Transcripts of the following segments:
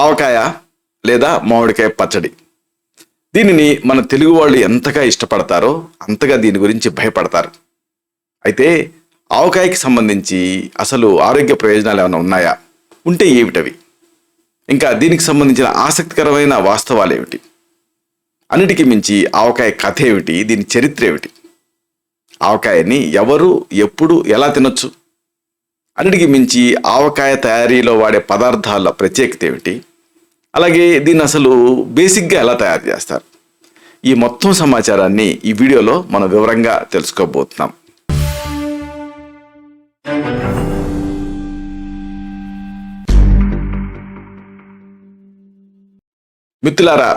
ఆవకాయ లేదా మామిడికాయ పచ్చడి. దీనిని మన తెలుగు వాళ్ళు ఎంతగా ఇష్టపడతారో అంతగా దీని గురించి భయపడతారు. అయితే ఆవకాయకి సంబంధించి అసలు ఆరోగ్య ప్రయోజనాలు ఏమైనా ఉన్నాయా, ఉంటే ఏమిటవి, ఇంకా దీనికి సంబంధించిన ఆసక్తికరమైన వాస్తవాలు ఏమిటి, అన్నిటికీ మించి ఆవకాయ కథ ఏమిటి, దీని చరిత్ర ఏమిటి, ఆవకాయని ఎవరు ఎప్పుడు ఎలా తినొచ్చు, అన్నిటికీ మించి ఆవకాయ తయారీలో వాడే పదార్థాల ప్రత్యేకత ఏమిటి, అలాగే దీన్ని అసలు బేసిక్గా ఎలా తయారు చేస్తారు, ఈ మొత్తం సమాచారాన్ని ఈ వీడియోలో మనం వివరంగా తెలుసుకోబోతున్నాం. మిత్రులారా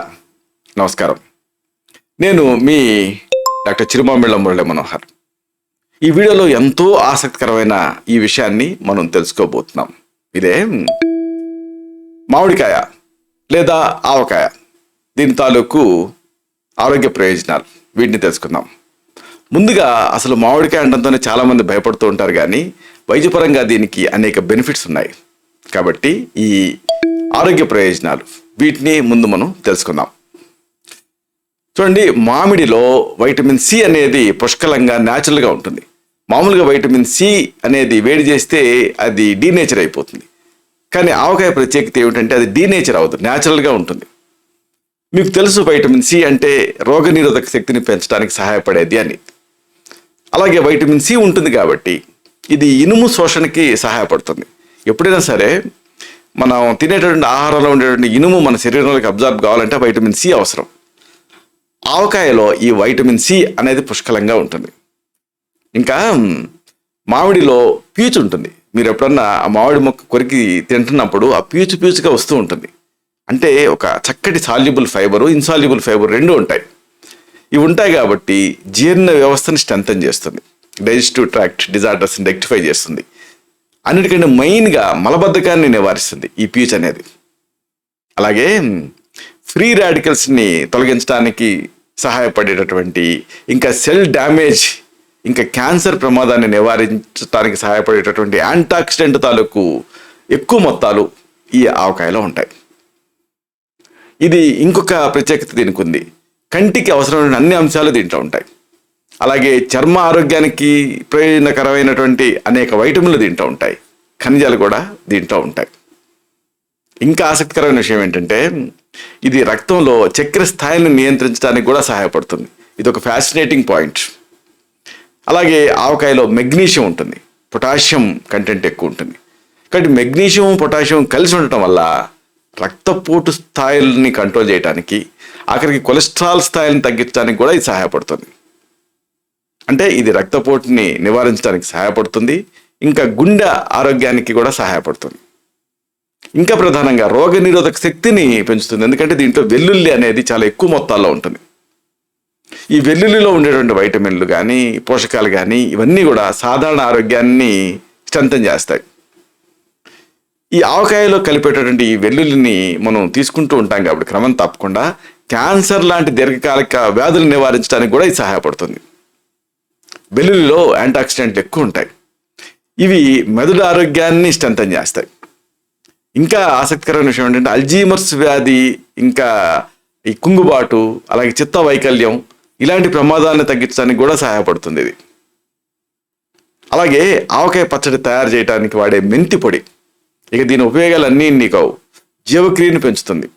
నమస్కారం. నేను మీ డాక్టర్ చిరుమామిళ్ళ మురళి మనోహర్. ఈ వీడియోలో ఎంతో ఆసక్తికరమైన ఈ విషయాన్ని మనం తెలుసుకోబోతున్నాం. ఇదే మామిడికాయ లేదా ఆవకాయ, దీని తాలూకు ఆరోగ్య ప్రయోజనాలు, వీటిని తెలుసుకుందాం. ముందుగా అసలు మామిడికాయ అనడంతోనే చాలామంది భయపడుతూ ఉంటారు, కానీ వైద్యపరంగా దీనికి అనేక బెనిఫిట్స్ ఉన్నాయి. కాబట్టి ఈ ఆరోగ్య ప్రయోజనాలు వీటిని ముందు మనం తెలుసుకుందాం. చూడండి, మామిడిలో వైటమిన్ సి అనేది పుష్కలంగా న్యాచురల్గా ఉంటుంది. మామూలుగా వైటమిన్ సి అనేది వేడి చేస్తే అది డీనేచర్ అయిపోతుంది. కానీ ఆవకాయ ప్రత్యేకత ఏమిటంటే అది డీనేచర్ అవ్వదు, న్యాచురల్గా ఉంటుంది. మీకు తెలుసు వైటమిన్ సి అంటే రోగనిరోధక శక్తిని పెంచడానికి సహాయపడేది అని. అలాగే వైటమిన్ సి ఉంటుంది కాబట్టి ఇది ఇనుము శోషణకి సహాయపడుతుంది. ఎప్పుడైనా సరే మనం తినేటటువంటి ఆహారంలో ఉండేటువంటి ఇనుము మన శరీరంలోకి అబ్జర్వ్ కావాలంటే వైటమిన్ సి అవసరం. ఆవకాయలో ఈ వైటమిన్ సి అనేది పుష్కలంగా ఉంటుంది. ఇంకా మామిడిలో పీచు ఉంటుంది. మీరు ఎప్పుడన్నా ఆ మామిడి మొక్క కొరికి తింటున్నప్పుడు ఆ పీచుగా వస్తూ ఉంటుంది. అంటే ఒక చక్కటి సాల్యుబుల్ ఫైబరు, ఇన్సాల్యుబుల్ ఫైబర్ రెండు ఉంటాయి. ఇవి ఉంటాయి కాబట్టి జీర్ణ వ్యవస్థని స్ట్రెంథన్ చేస్తుంది, డైజెస్టివ్ ట్రాక్ట్ డిజార్డర్స్ని రెక్టిఫై చేస్తుంది. అన్నిటికంటే మెయిన్గా మలబద్ధకాన్ని నివారిస్తుంది ఈ పీచు అనేది. అలాగే ఫ్రీ రాడికల్స్ని తొలగించడానికి సహాయపడేటటువంటి, ఇంకా సెల్ డ్యామేజ్, ఇంకా క్యాన్సర్ ప్రమాదాన్ని నివారించడానికి సహాయపడేటటువంటి యాంటాక్సిడెంట్ తాలూకు ఎక్కువ మొత్తాలు ఈ ఆవకాయలో ఉంటాయి. ఇది ఇంకొక ప్రత్యేకత దీనికి ఉంది. కంటికి అవసరమైన అన్ని అంశాలు దీంట్లో ఉంటాయి. అలాగే చర్మ ఆరోగ్యానికి ప్రయోజనకరమైనటువంటి అనేక వైటమిన్లు దీంట్లో ఉంటాయి. ఖనిజాలు కూడా దీంట్లో ఉంటాయి. ఇంకా ఆసక్తికరమైన విషయం ఏంటంటే ఇది రక్తంలో చక్కెర స్థాయిని నియంత్రించడానికి కూడా సహాయపడుతుంది. ఇది ఒక ఫ్యాసినేటింగ్ పాయింట్. అలాగే ఆవకాయలో మెగ్నీషియం ఉంటుంది, పొటాషియం కంటెంట్ ఎక్కువ ఉంటుంది. కాబట్టి మెగ్నీషియం పొటాషియం కలిసి ఉండటం వల్ల రక్తపోటు స్థాయిల్ని కంట్రోల్ చేయడానికి, ఆఖరికి కొలెస్ట్రాల్ స్థాయిని తగ్గించడానికి కూడా ఇది సహాయపడుతుంది. అంటే ఇది రక్తపోటుని నివారించడానికి సహాయపడుతుంది, ఇంకా గుండె ఆరోగ్యానికి కూడా సహాయపడుతుంది. ఇంకా ప్రధానంగా రోగనిరోధక శక్తిని పెంచుతుంది. ఎందుకంటే దీంట్లో వెల్లుల్లి అనేది చాలా ఎక్కువ మొత్తాల్లో ఉంటుంది. ఈ వెల్లుల్లిలో ఉండేటువంటి వైటమిన్లు కానీ పోషకాలు కానీ ఇవన్నీ కూడా సాధారణ ఆరోగ్యాన్ని స్ట్రెంథన్ చేస్తాయి. ఈ ఆవకాయలో కలిపేటటువంటి ఈ వెల్లుల్లిని మనం తీసుకుంటూ ఉంటాం కాబట్టి క్రమం తప్పకుండా క్యాన్సర్ లాంటి దీర్ఘకాలిక వ్యాధులు నివారించడానికి కూడా ఇది సహాయపడుతుంది. వెల్లుల్లిలో యాంటాక్సిడెంట్లు ఎక్కువ ఉంటాయి. ఇవి మెదడు ఆరోగ్యాన్ని స్ట్రెంథన్ చేస్తాయి. ఇంకా ఆసక్తికరమైన విషయం ఏంటంటే అల్జీమర్స్ వ్యాధి, ఇంకా ఈ కుంగుబాటు, అలాగే చిత్త వైకల్యం ఇలాంటి ప్రమాదాలను తగ్గించడానికి కూడా సహాయపడుతుంది ఇది. అలాగే ఆవకాయ పచ్చడి తయారు చేయడానికి వాడే మెంతి పొడి, ఇక దీని ఉపయోగాలన్నీ నీకు జీవక్రియను పెంచుతుంది.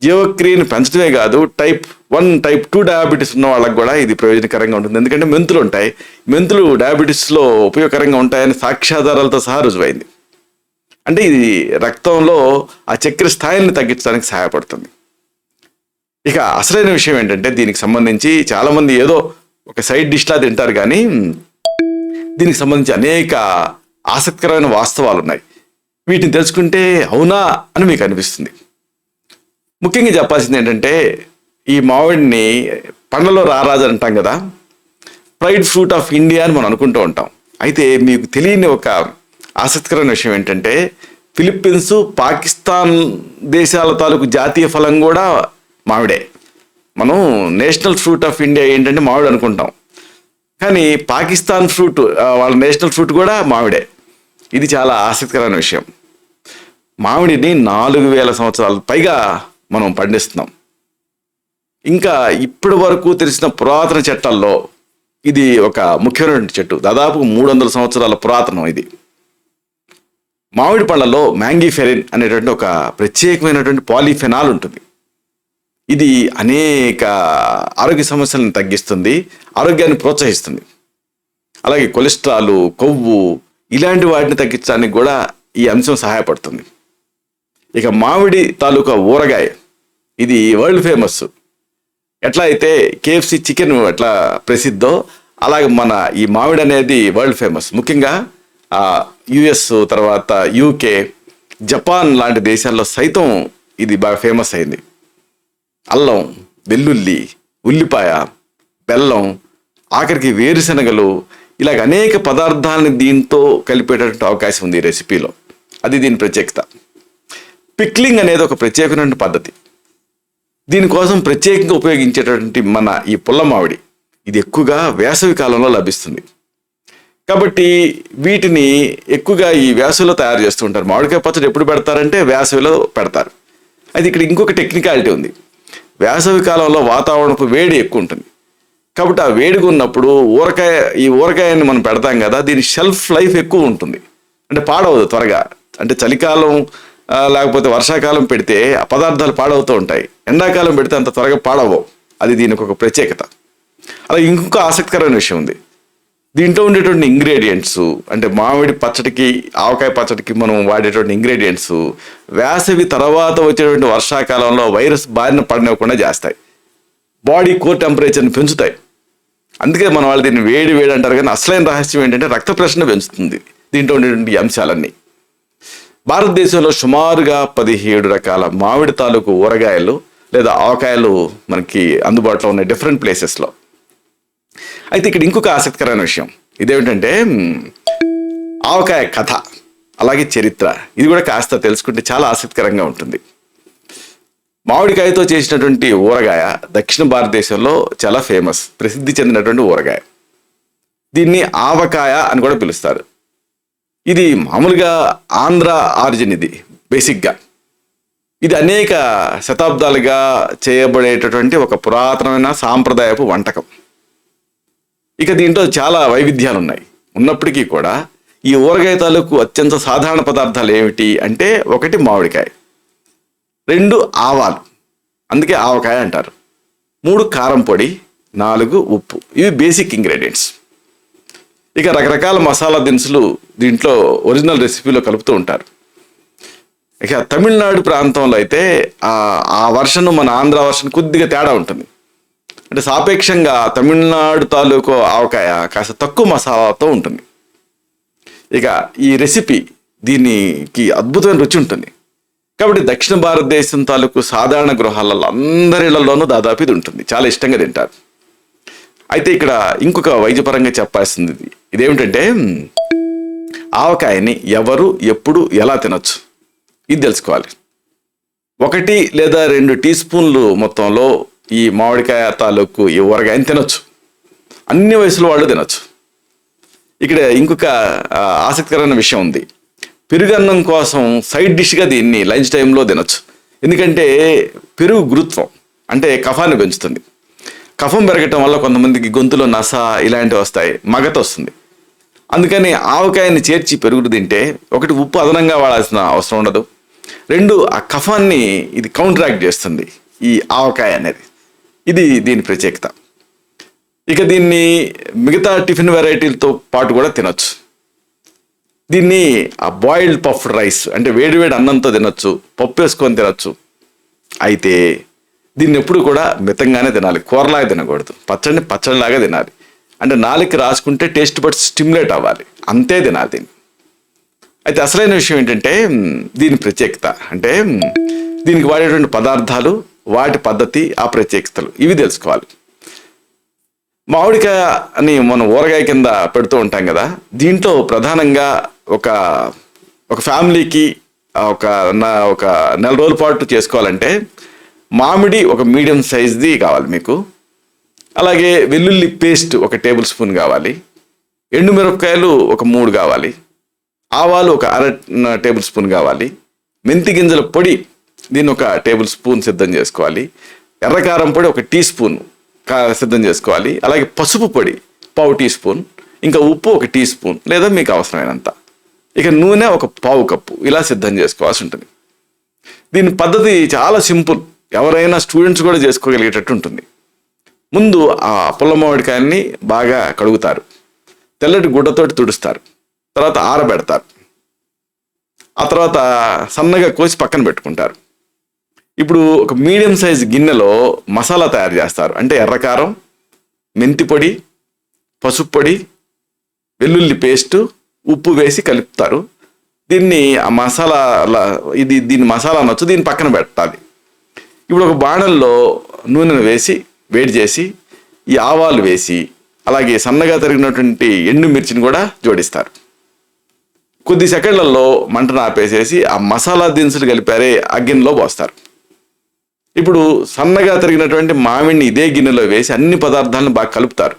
జీవక్రియను పెంచడమే కాదు, టైప్ 1 టైప్ 2 డయాబెటీస్ ఉన్న వాళ్ళకి కూడా ఇది ప్రయోజనకరంగా ఉంటుంది. ఎందుకంటే మెంతులు ఉంటాయి. మెంతులు డయాబెటీస్లో ఉపయోగకరంగా ఉంటాయని సాక్ష్యాధారాలతో సహా రుజువైంది. అంటే ఇది రక్తంలో ఆ చక్కెర స్థాయిని తగ్గించడానికి సహాయపడుతుంది. ఇక అసలైన విషయం ఏంటంటే దీనికి సంబంధించి చాలామంది ఏదో ఒక సైడ్ డిష్లా తింటారు, కానీ దీనికి సంబంధించి అనేక ఆసక్తికరమైన వాస్తవాలు ఉన్నాయి. వీటిని తెలుసుకుంటే అవునా అని మీకు అనిపిస్తుంది. ముఖ్యంగా చెప్పాల్సింది ఏంటంటే ఈ మామిడిని పండ్లలో రారాజు అంటాం కదా, ప్రైడ్ ఫ్రూట్ ఆఫ్ ఇండియా అని మనం అనుకుంటూ ఉంటాం. అయితే మీకు తెలియని ఒక ఆసక్తికరమైన విషయం ఏంటంటే ఫిలిప్పీన్స్, పాకిస్తాన్ దేశాల తాలూకు జాతీయ ఫలం కూడా మామిడే. మనం నేషనల్ ఫ్రూట్ ఆఫ్ ఇండియా ఏంటంటే మామిడి అనుకుంటాం, కానీ పాకిస్తాన్ ఫ్రూట్ వాళ్ళ నేషనల్ ఫ్రూట్ కూడా మామిడే. ఇది చాలా ఆసక్తికరమైన విషయం. మామిడిని 4000 సంవత్సరాల పైగా మనం పండిస్తున్నాం. ఇంకా ఇప్పటి వరకు తెలిసిన పురాతన చెట్టాల్లో ఇది ఒక ముఖ్యమైనటువంటి చెట్టు. దాదాపు 300 సంవత్సరాల పురాతనం ఇది. మామిడి పళ్ళలో మ్యాంగిఫెరిన్ అనేటువంటి ఒక ప్రత్యేకమైనటువంటి పాలిఫెనాల్ ఉంటుంది. ఇది అనేక ఆరోగ్య సమస్యలను తగ్గిస్తుంది, ఆరోగ్యాన్ని ప్రోత్సహిస్తుంది. అలాగే కొలెస్ట్రాల్, కొవ్వు ఇలాంటి వాటిని తగ్గించడానికి కూడా ఈ అంశం సహాయపడుతుంది. ఇక మామిడి తాలూకా ఊరగాయ ఇది వరల్డ్ ఫేమస్. ఎట్లా అయితే KFC చికెన్ ఎట్లా ప్రసిద్ధో అలాగే మన ఈ మామిడి అనేది వరల్డ్ ఫేమస్. ముఖ్యంగా US, తర్వాత UK, జపాన్ లాంటి దేశాల్లో సైతం ఇది బాగా ఫేమస్ అయింది. అల్లం, వెల్లుల్లి, ఉల్లిపాయ, బెల్లం, ఆఖరికి వేరుశనగలు ఇలాగ అనేక పదార్థాలని దీంతో కలిపేటటువంటి అవకాశం ఉంది ఈ రెసిపీలో. అది దీని ప్రత్యేకత. పిక్లింగ్ అనేది ఒక ప్రత్యేకమైన పద్ధతి. దీనికోసం ప్రత్యేకంగా ఉపయోగించేటటువంటి మన ఈ పుల్ల మామిడి ఇది ఎక్కువగా వేసవి కాలంలో లభిస్తుంది. కాబట్టి వీటిని ఎక్కువగా ఈ వేసవిలో తయారు చేస్తూ ఉంటారు. మామిడికాయ పచ్చడి ఎప్పుడు పెడతారంటే వేసవిలో పెడతారు. అయితే ఇక్కడ ఇంకొక టెక్నికాలిటీ ఉంది. వేసవి కాలంలో వాతావరణపు వేడి ఎక్కువ ఉంటుంది. కాబట్టి ఆ వేడిగా ఉన్నప్పుడు ఈ ఊరగాయని మనం పెడతాం కదా, దీని షెల్ఫ్ లైఫ్ ఎక్కువ ఉంటుంది. అంటే పాడవదు త్వరగా. అంటే చలికాలం లేకపోతే వర్షాకాలం పెడితే ఆ పదార్థాలు పాడవుతూ ఉంటాయి. ఎండాకాలం పెడితే అంత త్వరగా పాడవవు. అది దీనికి ఒక ప్రత్యేకత. అలాగే ఇంకొక ఆసక్తికరమైన విషయం ఉంది. దీంట్లో ఉండేటువంటి ఇంగ్రీడియంట్స్, అంటే మామిడి పచ్చడికి, ఆవకాయ పచ్చడికి మనం వాడేటువంటి ఇంగ్రీడియంట్స్ వేసవి తర్వాత వచ్చేటువంటి వర్షాకాలంలో వైరస్ బారిన పడనివ్వకుండా చేస్తాయి. బాడీ కోర్ టెంపరేచర్ని పెంచుతాయి. అందుకే మన వాళ్ళు దీన్ని వేడి వేడి అంటారు. కానీ అసలైన రహస్యం ఏంటంటే రక్త ప్రసరణ పెంచుతుంది దీంట్లో ఉండేటువంటి అంశాలన్నీ. భారతదేశంలో సుమారుగా 17 రకాల మామిడి తాలూకు ఊరగాయలు లేదా ఆవకాయలు మనకి అందుబాటులో ఉన్నాయి డిఫరెంట్ ప్లేసెస్లో. అయితే ఇక్కడ ఇంకొక ఆసక్తికరమైన విషయం ఇదేమిటంటే ఆవకాయ కథ అలాగే చరిత్ర. ఇది కూడా కాస్త తెలుసుకుంటే చాలా ఆసక్తికరంగా ఉంటుంది. మామిడికాయతో చేసినటువంటి ఊరగాయ దక్షిణ భారతదేశంలో చాలా ఫేమస్, ప్రసిద్ధి చెందినటువంటి ఊరగాయ. దీన్ని ఆవకాయ అని కూడా పిలుస్తారు. ఇది మామూలుగా ఆంధ్ర ఆరిజిన్. ఇది బేసిక్గా ఇది అనేక శతాబ్దాలుగా చేయబడేటటువంటి ఒక పురాతనమైన సాంప్రదాయపు వంటకం. ఇక దీంట్లో చాలా వైవిధ్యాలు ఉన్నాయి. ఉన్నప్పటికీ కూడా ఈ ఊరగాయ తాలూకు అత్యంత సాధారణ పదార్థాలు ఏమిటి అంటే 1 మామిడికాయ, 2 ఆవాలు, అందుకే ఆవకాయ అంటారు, 3 కారం పొడి, 4 ఉప్పు. ఇవి బేసిక్ ఇంగ్రీడియంట్స్. ఇక రకరకాల మసాలా దినుసులు దీంట్లో ఒరిజినల్ రెసిపీలో కలుపుతూ ఉంటారు. ఇక తమిళనాడు ప్రాంతంలో అయితే ఆ వర్షన్ మన ఆంధ్ర వర్షన్ కొద్దిగా తేడా ఉంటుంది. అంటే సాపేక్షంగా తమిళనాడు తాలూకు ఆవకాయ కాస్త తక్కువ మసాలాతో ఉంటుంది. ఇక ఈ రెసిపీ దీనికి అద్భుతమైన రుచి ఉంటుంది. కాబట్టి దక్షిణ భారతదేశం తాలూకు సాధారణ గృహాలలో అందరిళ్లలోనూ దాదాపు ఇది ఉంటుంది. చాలా ఇష్టంగా తింటారు. అయితే ఇక్కడ ఇంకొక వైద్యపరంగా చెప్పాల్సింది ఇదేమిటంటే ఆవకాయని ఎవరు ఎప్పుడు ఎలా తినొచ్చు ఇది తెలుసుకోవాలి. 1 లేదా 2 టీ స్పూన్లు మొత్తంలో ఈ మామిడికాయ తాలూకు ఈ ఊరగాయని తినొచ్చు. అన్ని వయసులో వాళ్ళు తినొచ్చు. ఇక్కడ ఇంకొక ఆసక్తికరమైన విషయం ఉంది. పెరుగన్నం కోసం సైడ్ డిష్గా దీన్ని లంచ్ టైంలో తినొచ్చు. ఎందుకంటే పెరుగు గురుత్వం అంటే కఫాన్ని పెంచుతుంది. కఫం పెరగటం వల్ల కొంతమందికి గొంతులో నస ఇలాంటివి వస్తాయి, మగత వస్తుంది. అందుకని ఆవకాయని చేర్చి పెరుగుడు తింటే 1 ఉప్పు అదనంగా వాడాల్సిన అవసరం ఉండదు, 2 ఆ కఫాన్ని ఇది కౌంటరాక్ట్ చేస్తుంది ఈ ఆవకాయ అనేది. ఇది దీని ప్రత్యేకత. ఇక దీన్ని మిగతా టిఫిన్ వెరైటీలతో పాటు కూడా తినొచ్చు. దీన్ని ఆ బాయిల్డ్ పఫ్డ్ రైస్ అంటే వేడివేడి అన్నంతో తినొచ్చు, పప్పు వేసుకొని తినొచ్చు. అయితే దీన్ని ఎప్పుడు కూడా మితంగానే తినాలి, కూరలాగా తినకూడదు. పచ్చడిలాగా తినాలి. అంటే నాలుగుకి రాసుకుంటే టేస్ట్ బడ్స్ స్టిమ్యులేట్ అవ్వాలి, అంతే తినాలి దీన్ని. అయితే అసలైన విషయం ఏంటంటే దీని ప్రత్యేకత అంటే దీనికి వాడేటువంటి పదార్థాలు, వాటి పద్ధతి, ఆ ప్రత్యేకతలు ఇవి తెలుసుకోవాలి. మామిడికాయ అని మనం ఊరగాయ కింద పెడుతూ ఉంటాం కదా, దీంట్లో ప్రధానంగా ఒక ఫ్యామిలీకి ఒక నెల రోజుల పాటు చేసుకోవాలంటే మామిడి ఒక మీడియం సైజ్ది కావాలి మీకు. అలాగే వెల్లుల్లి పేస్ట్ 1 టేబుల్ స్పూన్ కావాలి, ఎండుమిరపకాయలు 3 కావాలి, ఆవాలు 1/2 టేబుల్ స్పూన్ కావాలి, మెంతి గింజల పొడి, దీన్ని 1 టేబుల్ స్పూన్ సిద్ధం చేసుకోవాలి. ఎర్రకారం పొడి 1 టీ స్పూన్ సిద్ధం చేసుకోవాలి. అలాగే పసుపు పొడి 1/2 టీ స్పూన్, ఇంకా ఉప్పు 1 టీ స్పూన్ లేదా మీకు అవసరమైనంత. ఇక నూనె 1/4 కప్పు ఇలా సిద్ధం చేసుకోవాల్సి ఉంటుంది. దీని పద్ధతి చాలా సింపుల్, ఎవరైనా స్టూడెంట్స్ కూడా చేసుకోగలిగేటట్టు ఉంటుంది. ముందు ఆ పుల్ల మామిడికాయల్ని బాగా కడుగుతారు, తెల్లటి గుడ్డతోటి తుడుస్తారు, తర్వాత ఆరబెడతారు. ఆ తర్వాత సన్నగా కోసి పక్కన పెట్టుకుంటారు. ఇప్పుడు ఒక మీడియం సైజ్ గిన్నెలో మసాలా తయారు చేస్తారు. అంటే ఎర్రకారం, మెంతి పొడి, పసుపు పొడి, వెల్లుల్లి పేస్టు, ఉప్పు వేసి కలుపుతారు. దీన్ని ఆ మసాలా దీని మసాలా నచ్చు, దీన్ని పక్కన పెట్టాలి. ఇప్పుడు ఒక బాణంలో నూనెను వేసి వేడి చేసి ఈ ఆవాలు వేసి అలాగే సన్నగా తరిగినటువంటి ఎండుమిర్చిని కూడా జోడిస్తారు. కొద్ది సెకండ్లలో మంటను ఆపేసేసి ఆ మసాలా దినుసులు కలిపారే ఆ గిన్నెలో పోస్తారు. ఇప్పుడు సన్నగా తరిగినటువంటి మామిడిని ఇదే గిన్నెలో వేసి అన్ని పదార్థాలను బాగా కలుపుతారు.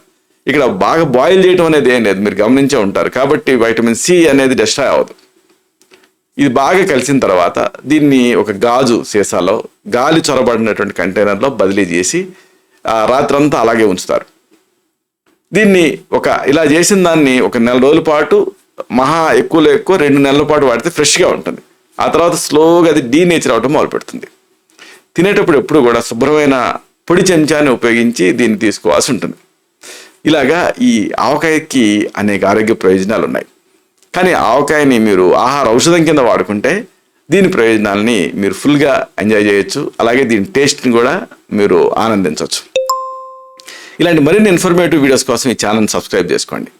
ఇక్కడ బాగా బాయిల్ చేయడం అనేది ఏం లేదు, మీరు గమనించే ఉంటారు. కాబట్టి వైటమిన్ సి అనేది డిస్ట్రాయ్ అవ్వదు. ఇది బాగా కలిసిన తర్వాత దీన్ని ఒక గాజు సీసాలో గాలి చొరబడినటువంటి కంటైనర్లో బదిలీ చేసి రాత్రంతా అలాగే ఉంచుతారు. దీన్ని ఇలా చేసిన దాన్ని 1 నెల రోజుల పాటు, మహా ఎక్కువలో ఎక్కువ 2 నెలల పాటు వాడితే ఫ్రెష్గా ఉంటుంది. ఆ తర్వాత స్లోగా అది డీనేచర్ అవడం మొదలు పెడుతుంది. తినేటప్పుడు ఎప్పుడు కూడా శుభ్రమైన పొడి చెంచాన్ని ఉపయోగించి దీన్ని తీసుకోవాల్సి ఉంటుంది. ఇలాగా ఈ ఆవకాయకి అనేక ఆరోగ్య ప్రయోజనాలు ఉన్నాయి. కానీ ఆవకాయని మీరు ఆహార ఔషధం కింద వాడుకుంటే దీని ప్రయోజనాలని మీరు ఫుల్గా ఎంజాయ్ చేయొచ్చు. అలాగే దీని టేస్ట్ని కూడా మీరు ఆనందించవచ్చు. ఇలాంటి మరిన్ని ఇన్ఫర్మేటివ్ వీడియోస్ కోసం ఈ ఛానల్ని సబ్స్క్రైబ్ చేసుకోండి.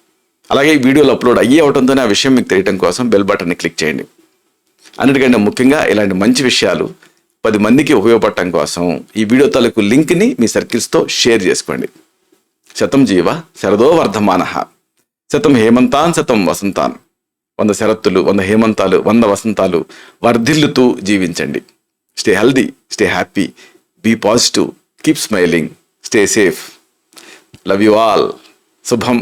అలాగే ఈ వీడియోలు అప్లోడ్ అవడంతోనే ఆ విషయం మీకు తెలియడం కోసం బెల్ బటన్ని క్లిక్ చేయండి. అన్నిటికంటే ముఖ్యంగా ఇలాంటి మంచి విషయాలు 10 మందికి ఉపయోగపడటం కోసం ఈ వీడియో తాలూకు లింక్ని మీ సర్కిల్స్తో షేర్ చేసుకోండి. శతం జీవ శరదో వర్ధమానః, శతం హేమంతాన్ శతం వసంతాన్. 100 శరత్తులు, 100 హేమంతాలు, 100 వసంతాలు వర్ధిల్లుతూ జీవించండి. Stay healthy, stay happy, be positive, keep smiling, stay safe. Love you all. శుభం.